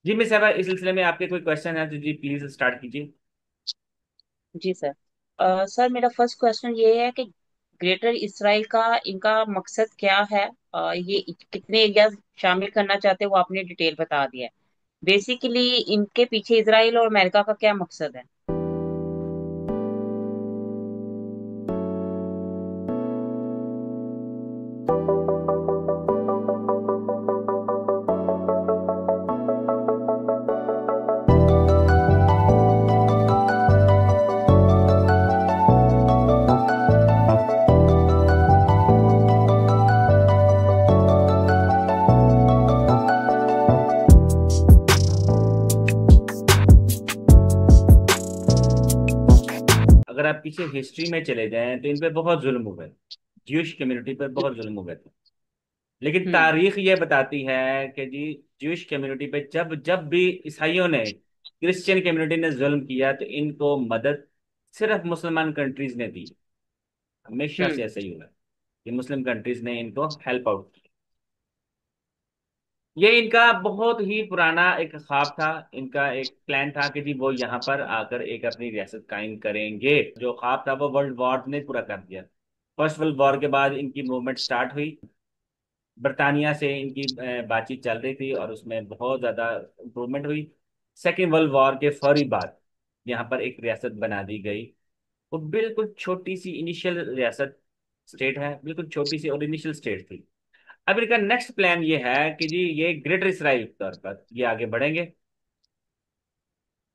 जी miss साहबा, इस सिलसिले में आपके कोई क्वेश्चन है तो जी प्लीज स्टार्ट कीजिए। जी सर। सर मेरा फर्स्ट क्वेश्चन ये है कि ग्रेटर इसराइल का इनका मकसद क्या है। ये कितने एरिया शामिल करना चाहते हैं वो आपने डिटेल बता दिया है। बेसिकली इनके पीछे इसराइल और अमेरिका का क्या मकसद है। अगर आप पीछे हिस्ट्री में चले जाएं तो इन पे बहुत जुल्म हुए। ज्यूश कम्युनिटी पर बहुत जुल्म हुए थे। लेकिन हम्म। तारीख ये बताती है कि जी ज्यूश कम्युनिटी पे जब जब भी ईसाइयों ने, क्रिश्चियन कम्युनिटी ने जुल्म किया तो इनको मदद सिर्फ मुसलमान कंट्रीज ने दी। हमेशा से हम्म। ऐसा ही हुआ है कि मुस्लिम कंट्रीज ने इनको हेल्प आउट किया। ये इनका बहुत ही पुराना एक ख्वाब था। इनका एक प्लान था कि जी वो यहाँ पर आकर एक अपनी रियासत कायम करेंगे। जो ख्वाब था वो वर्ल्ड वॉर ने पूरा कर दिया। फर्स्ट वर्ल्ड वॉर के बाद इनकी मूवमेंट स्टार्ट हुई। बरतानिया से इनकी बातचीत चल रही थी और उसमें बहुत ज्यादा इम्प्रूवमेंट हुई। सेकेंड वर्ल्ड वॉर के फौरी बाद यहाँ पर एक रियासत बना दी गई। वो बिल्कुल छोटी सी इनिशियल रियासत, स्टेट है, बिल्कुल छोटी सी और इनिशियल स्टेट थी। अब इनका नेक्स्ट प्लान ये है कि जी ये ग्रेटर इसराइल के तौर पर ये आगे बढ़ेंगे।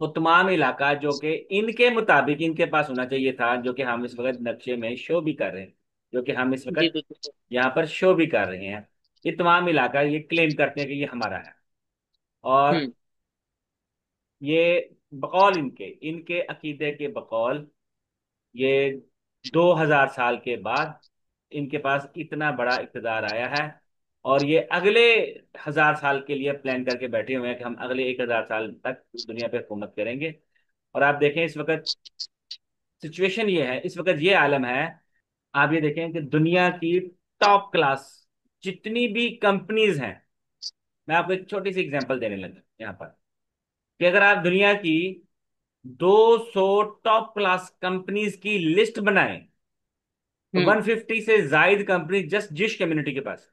वो तमाम इलाका जो कि इनके मुताबिक इनके पास होना चाहिए था, जो कि हम इस वक्त नक्शे में शो भी कर रहे हैं, जो कि हम इस जी वक्त बिल्कुल सर। यहाँ पर शो भी कर रहे हैं। ये तमाम इलाका ये क्लेम करते हैं कि ये हमारा है। और हम्म। ये बकौल इनके इनके अकीदे के बकौल ये 2000 साल के बाद इनके पास इतना बड़ा इक़्तिदार आया है। और ये अगले 1000 साल के लिए प्लान करके बैठे हुए हैं कि हम अगले 1000 साल तक दुनिया पे हुकूमत करेंगे। और आप देखें इस वक्त सिचुएशन ये है, इस वक्त ये आलम है। आप ये देखें कि दुनिया की टॉप क्लास जितनी भी कंपनीज हैं, मैं आपको एक छोटी सी एग्जांपल देने लगा यहाँ पर कि अगर आप दुनिया की 200 टॉप क्लास कंपनीज की लिस्ट बनाएं तो हम्म। 150 से जायद कंपनी जस्ट जिश कम्युनिटी के पास।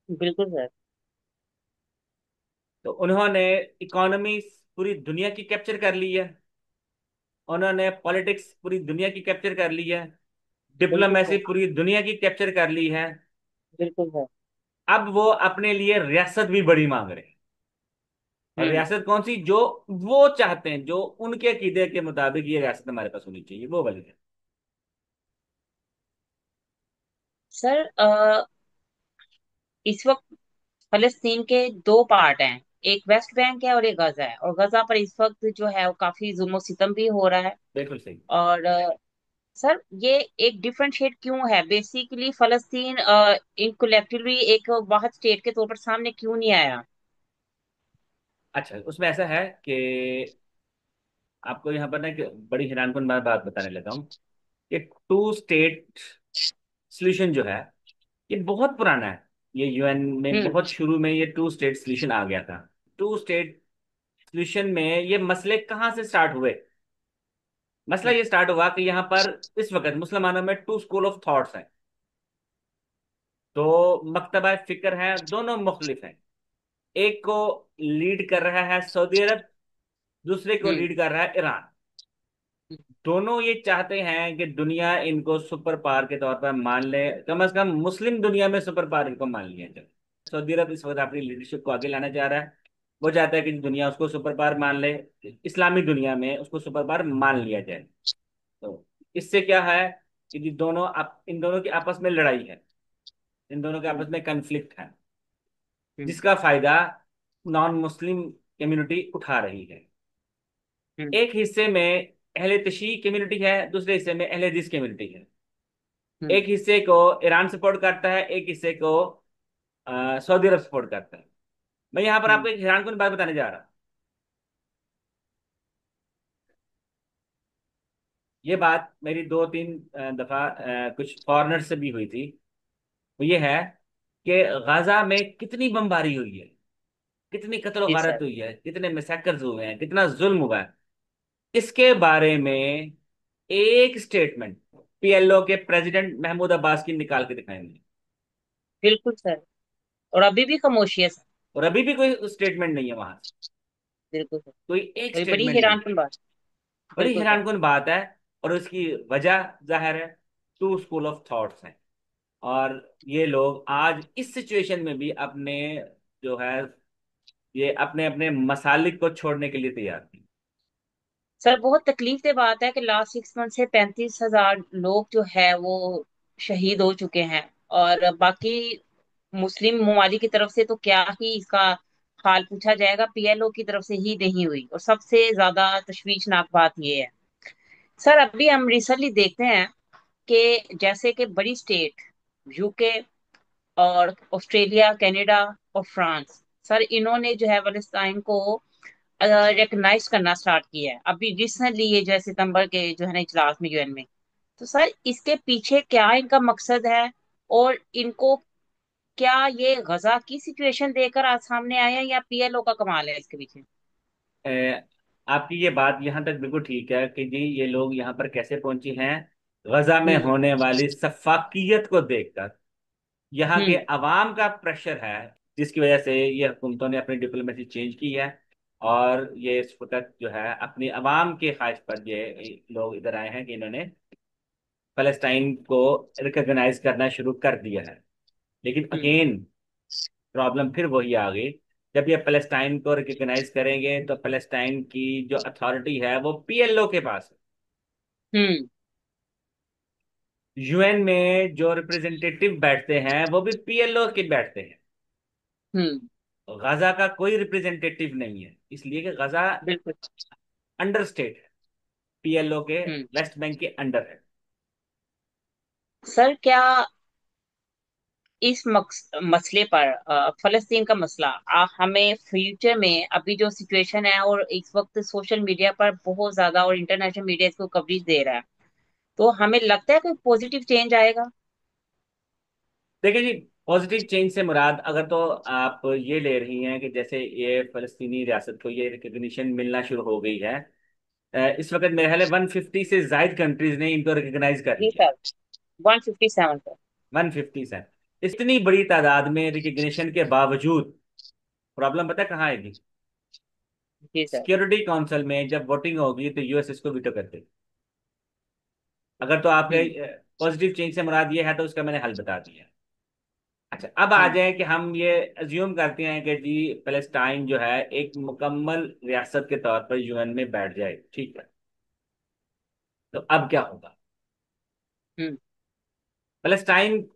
बिल्कुल सर। तो उन्होंने इकोनॉमी पूरी दुनिया की कैप्चर कर ली है। उन्होंने पॉलिटिक्स पूरी दुनिया की कैप्चर कर ली है। बिल्कुल डिप्लोमेसी सर। पूरी दुनिया की कैप्चर कर ली है। बिल्कुल सर। अब वो अपने लिए रियासत भी बड़ी मांग रहे हैं। और हम्म। रियासत कौन सी? जो वो चाहते हैं, जो उनके अकीदे के मुताबिक ये रियासत हमारे पास होनी चाहिए, वो वाली है। सर इस वक्त फलस्तीन के दो पार्ट हैं। एक वेस्ट बैंक है और एक गजा है, और गजा पर इस वक्त जो है वो काफी जुल्म सितम भी हो रहा है। बिल्कुल सही। और सर ये एक डिफरेंशिएट क्यों है? बेसिकली फलस्तीन इन कलेक्टिवली एक वाहद स्टेट के तौर पर सामने क्यों नहीं आया? अच्छा, उसमें ऐसा है कि आपको यहाँ पर ना एक बड़ी हैरानकुन बात बताने लगा हूँ कि टू स्टेट सोल्यूशन जो है ये बहुत पुराना है। ये यूएन में हम्म। बहुत शुरू में ये टू स्टेट सोल्यूशन आ गया था। टू स्टेट सोल्यूशन में ये मसले कहाँ से स्टार्ट हुए? मसला ये स्टार्ट हुआ कि यहाँ पर इस वक्त मुसलमानों में टू स्कूल ऑफ थॉट्स हैं। तो मकतबा फिक्र है, दोनों मुख्तलिफ हैं। एक को लीड कर रहा है सऊदी अरब, दूसरे को हम्म। लीड कर रहा है ईरान। दोनों ये चाहते हैं कि दुनिया इनको सुपर पावर के तौर पर मान ले, कम से कम मुस्लिम दुनिया में सुपर पावर इनको मान लिया जाए। सऊदी अरब इस वक्त अपनी लीडरशिप को आगे लाना चाह रहा है। वो चाहता है कि दुनिया उसको सुपर पावर मान ले, इस्लामी दुनिया में उसको सुपर पावर मान लिया जाए। तो इससे क्या है कि जी इन दोनों की आपस में लड़ाई है। इन दोनों के हम्म। आपस में कन्फ्लिक्ट है, हम्म। जिसका फायदा नॉन मुस्लिम कम्युनिटी उठा रही है। हम्म। एक हिस्से में अहले तशी कम्युनिटी है, दूसरे हिस्से में अहले हदीस कम्युनिटी है। हम्म। एक हिस्से को ईरान सपोर्ट करता है, एक हिस्से को सऊदी अरब सपोर्ट करता है। मैं यहाँ पर हम्म। आपको एक हैरानकुन बात बताने जा रहा। ये बात मेरी दो तीन दफा कुछ फॉरेनर से भी हुई थी। वो ये है कि गाजा में कितनी बमबारी हुई है, कितनी कत्ल जी गारत सर। हुई है, कितने मैसेकर्स हुए हैं, कितना जुल्म हुआ है, इसके बारे में एक स्टेटमेंट पीएलओ के प्रेसिडेंट महमूद अब्बास की निकाल के दिखाएंगे। बिल्कुल सर। और अभी भी खामोशी है सर। और अभी भी कोई स्टेटमेंट नहीं है वहां से, बिल्कुल सर। कोई एक और ये बड़ी स्टेटमेंट नहीं। हैरानकुन बात। बड़ी बिल्कुल सर। हैरानकुन बात है। और उसकी वजह जाहिर है, टू स्कूल ऑफ थॉट्स हैं। और ये लोग आज इस सिचुएशन में भी अपने जो है, ये अपने अपने मसालिक को छोड़ने के लिए तैयार थी। सर बहुत तकलीफ दे बात है कि लास्ट 6 मंथ से 35,000 लोग जो है वो शहीद हो चुके हैं। और बाकी मुस्लिम ममालिक की तरफ से तो क्या ही इसका हाल पूछा जाएगा, पीएलओ की तरफ से ही नहीं हुई। और सबसे ज्यादा तशवीशनाक बात ये है सर, अभी हम रिसेंटली देखते हैं कि जैसे कि बड़ी स्टेट यूके और ऑस्ट्रेलिया, कनाडा और फ्रांस, सर इन्होंने जो है फलस्तीन को रिकग्नाइज करना स्टार्ट किया है अभी रिसेंटली, ये जो है सितंबर के जो है ना इजलास में, यूएन में। तो सर इसके पीछे क्या इनका मकसद है? और इनको क्या ये गजा की सिचुएशन देकर आज सामने आए हैं, या पीएलओ का कमाल है इसके पीछे? अ, आपकी ये बात यहाँ तक बिल्कुल ठीक है कि जी ये लोग यहाँ पर कैसे पहुंचे हैं। गजा में हम्म। होने वाली सफाकियत को देखकर, यहाँ के हम्म। अवाम का प्रेशर है, जिसकी वजह से ये हुकूमतों ने अपनी डिप्लोमेसी चेंज की है। और ये इस वक्त जो है अपनी अवाम के ख्वाहिश पर ये लोग इधर आए हैं कि इन्होंने फलस्तीन को रिकॉग्नाइज करना शुरू कर दिया है। लेकिन हम्म। अगेन प्रॉब्लम फिर वही आ गई। जब ये फलस्तीन को रिकॉग्नाइज करेंगे तो फलस्तीन की जो अथॉरिटी है वो पीएलओ के पास है। हम्म। यूएन में जो रिप्रेजेंटेटिव बैठते हैं वो भी पीएलओ के बैठते हैं। हम्म। गजा का कोई रिप्रेजेंटेटिव नहीं है, इसलिए कि गजा बिल्कुल। अंडर स्टेट है, पीएलओ के हम्म। वेस्ट बैंक के अंडर है। सर क्या इस मसले पर, फलस्तीन का मसला, हमें फ्यूचर में अभी जो सिचुएशन है, और इस वक्त सोशल मीडिया पर बहुत ज्यादा और इंटरनेशनल मीडिया इसको कवरेज दे रहा है, तो हमें लगता है कोई पॉजिटिव चेंज आएगा? देखिए जी, पॉजिटिव चेंज से मुराद अगर तो आप ये ले रही हैं कि जैसे ये फलस्तीनी रियासत को ये रिकग्निशन मिलना शुरू हो गई है। इस वक्त मेरे ख्याल है 150 से जायद कंट्रीज ने इनको रिकग्नाइज कर जी लिया। सर। 157 पर। 150 से इतनी बड़ी तादाद में रिकग्निशन के बावजूद प्रॉब्लम पता है कहाँ आएगी? जी सर। सिक्योरिटी काउंसिल में जब वोटिंग होगी तो यूएस इसको वीटो कर देगी। अगर तो आपके हम्म। पॉजिटिव चेंज से मुराद ये है तो उसका मैंने हल बता दिया। अच्छा, अब आ हम्म। जाए कि हम ये अज्यूम करते हैं कि जी पैलेस्टाइन जो है एक मुकम्मल रियासत के तौर पर यूएन में बैठ जाए, ठीक है। तो अब क्या होगा? हम्म। पैलेस्टाइन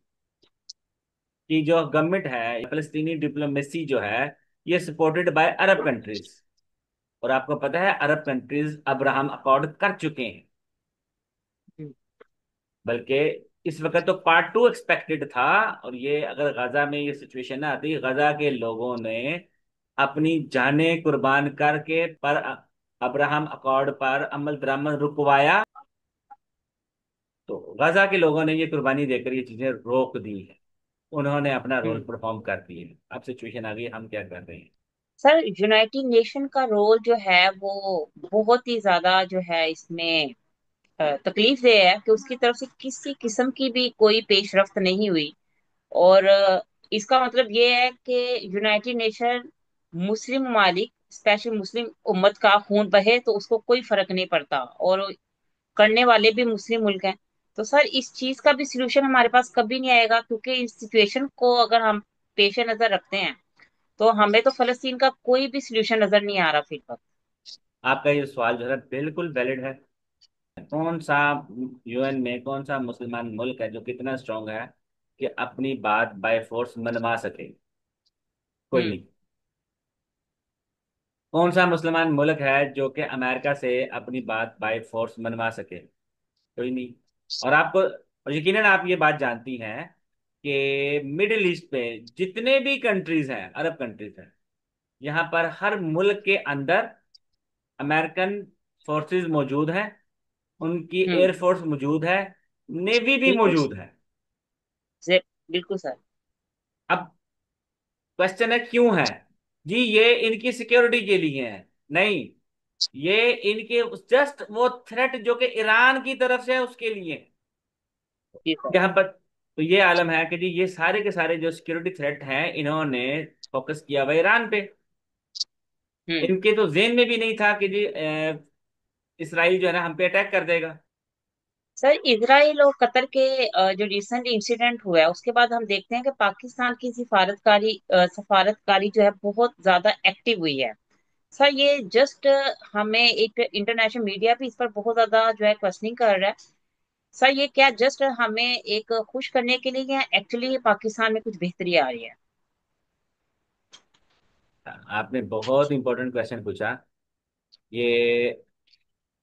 की जो गवर्नमेंट है, फलस्तीनी डिप्लोमेसी जो है, ये सपोर्टेड बाय अरब कंट्रीज। और आपको पता है अरब कंट्रीज अब्राहम अकॉर्ड कर चुके हैं। हम्म। बल्कि इस वक्त तो पार्ट टू एक्सपेक्टेड था। और ये अगर गजा में ये सिचुएशन ना आती, गजा के लोगों ने अपनी जानें कुर्बान करके पर अब्राहम अकॉर्ड पर अमल दरामद रुकवाया। तो गजा के लोगों ने ये कुर्बानी देकर ये चीजें रोक दी है। उन्होंने अपना रोल हम्म। परफॉर्म कर दिए। अब सिचुएशन आ गई, हम क्या कर रहे हैं? सर यूनाइटेड नेशन का रोल जो है वो बहुत ही ज्यादा जो है इसमें तकलीफ दे है कि उसकी तरफ से किसी किस्म की भी कोई पेशरफ्त नहीं हुई। और इसका मतलब ये है कि यूनाइटेड नेशन मुस्लिम ममालिक, स्पेशल मुस्लिम उम्मत का खून बहे तो उसको कोई फर्क नहीं पड़ता, और करने वाले भी मुस्लिम मुल्क हैं। तो सर इस चीज का भी सिल्यूशन हमारे पास कभी नहीं आएगा, क्योंकि इस सिचुएशन को अगर हम पेश नजर रखते हैं तो हमें तो फलस्तीन का कोई भी सिल्यूशन नजर नहीं आ रहा फिर। आपका ये सवाल जो है बिल्कुल वैलिड है। कौन सा यूएन में कौन सा मुसलमान मुल्क है जो कितना स्ट्रांग है कि अपनी बात बाय फोर्स मनवा सके? कोई हम्म। नहीं। कौन सा मुसलमान मुल्क है जो कि अमेरिका से अपनी बात बाय फोर्स मनवा सके? कोई नहीं। और आपको, और यकीनन आप ये बात जानती हैं कि मिडिल ईस्ट में जितने भी कंट्रीज हैं, अरब कंट्रीज हैं, यहाँ पर हर मुल्क के अंदर अमेरिकन फोर्सेस मौजूद हैं, उनकी हम्म। एयरफोर्स मौजूद है, नेवी भी बिल्कुल। मौजूद है। से- बिल्कुल सर। अब क्वेश्चन है क्यों है? जी ये इनकी सिक्योरिटी के लिए है। नहीं, ये इनके जस्ट वो थ्रेट जो कि ईरान की तरफ से है उसके लिए। जी सर। यहाँ पर तो ये आलम है कि जी ये सारे के सारे जो सिक्योरिटी थ्रेट हैं इन्होंने फोकस किया हुआ ईरान पे। हम्म। इनके तो जेन में भी नहीं था कि जी इसराइल जो है ना हम पे अटैक कर देगा। सर इजराइल और कतर के जो रिसेंट इंसिडेंट हुआ है उसके बाद हम देखते हैं कि पाकिस्तान की सफारतकारी जो है बहुत ज्यादा एक्टिव हुई है। सर ये जस्ट हमें एक इंटरनेशनल मीडिया भी इस पर बहुत ज्यादा जो है क्वेश्चनिंग कर रहा है। सर ये क्या जस्ट हमें एक खुश करने के लिए या एक्चुअली पाकिस्तान में कुछ बेहतरी आ रही है? आपने बहुत इंपॉर्टेंट क्वेश्चन पूछा। ये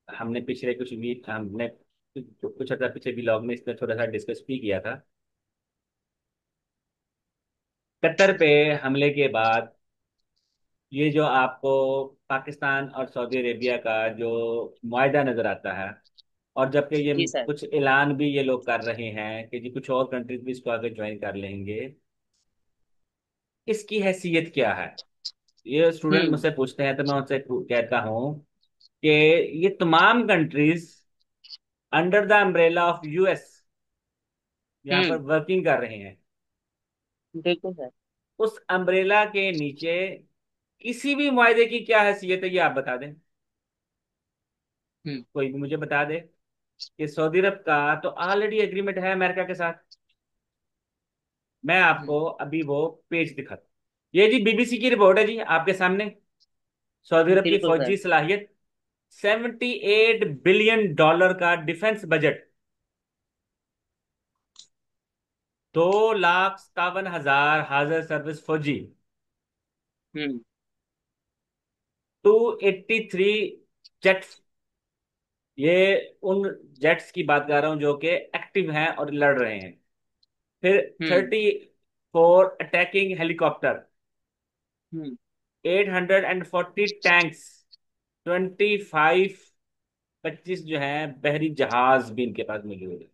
हमने पिछले कुछ वीक हमने कुछ अर्सा पीछे व्लॉग में इसमें थोड़ा सा डिस्कस भी किया था। कतर पे हमले के बाद ये जो आपको पाकिस्तान और सऊदी अरेबिया का जो मुआहदा नजर आता है, और जबकि ये जी सर। कुछ ऐलान भी ये लोग कर रहे हैं कि जी कुछ और कंट्रीज भी इसको आगे ज्वाइन कर लेंगे, इसकी हैसियत क्या है? ये स्टूडेंट हम्म। मुझसे पूछते हैं तो मैं उनसे कहता हूँ कि ये तमाम countries under the umbrella of US यहाँ पर हम्म। वर्किंग कर रहे हैं। बिल्कुल सर। उस अम्ब्रेला के नीचे किसी भी मुआहदे की क्या हैसियत है ये आप बता दें। हम्म। कोई भी मुझे बता दे कि सऊदी अरब का तो ऑलरेडी एग्रीमेंट है अमेरिका के साथ। मैं हम्म। आपको अभी वो पेज दिखाता। ये जी बीबीसी की रिपोर्ट है जी आपके सामने। सऊदी अरब की बिल्कुल सर। फौजी सलाहियत, $78 बिलियन का डिफेंस बजट, 2,57,000 हाजिर सर्विस फौजी, हम्म। 283 जेट्स। ये उन जेट्स की बात कर रहा हूं जो कि एक्टिव हैं और लड़ रहे हैं। फिर हम्म। 34 अटैकिंग हेलीकॉप्टर, हम्म। 840 टैंक्स, 25 जो है बहरी जहाज भी इनके पास मौजूद है।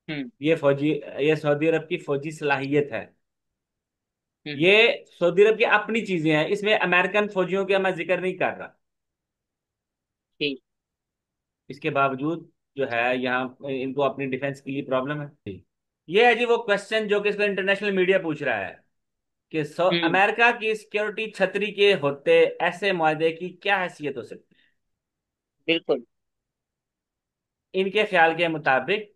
हम्म। ये फौजी, ये सऊदी अरब की फौजी सलाहियत है। हम्म। ये सऊदी अरब की अपनी चीजें हैं, इसमें अमेरिकन फौजियों का मैं जिक्र नहीं कर रहा। ठीक। इसके बावजूद जो है यहाँ इनको अपनी डिफेंस के लिए प्रॉब्लम है। ये है जी वो क्वेश्चन जो कि इसको इंटरनेशनल मीडिया पूछ रहा है कि हम्म। अमेरिका की सिक्योरिटी छतरी के होते ऐसे मुआहदे की क्या हैसियत हो सकती बिल्कुल। है। इनके ख्याल के मुताबिक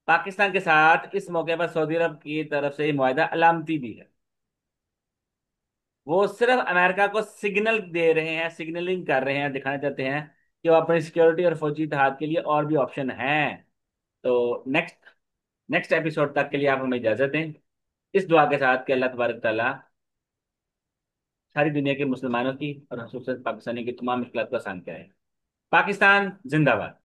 पाकिस्तान के साथ इस मौके पर सऊदी अरब की तरफ से ये मुआहदा अलामती भी है। वो सिर्फ अमेरिका को सिग्नल दे रहे हैं, सिग्नलिंग कर रहे हैं, दिखाना चाहते हैं कि वो अपनी सिक्योरिटी और फौजी इत्तेहाद के लिए और भी ऑप्शन हैं। तो नेक्स्ट नेक्स्ट एपिसोड तक के लिए आप हमें इजाजत दें, इस दुआ के साथ कि अल्लाह तबारक ताला सारी दुनिया के मुसलमानों की और खुसूसन पाकिस्तानी की तमाम मुश्किलात को आसान करे। पाकिस्तान जिंदाबाद।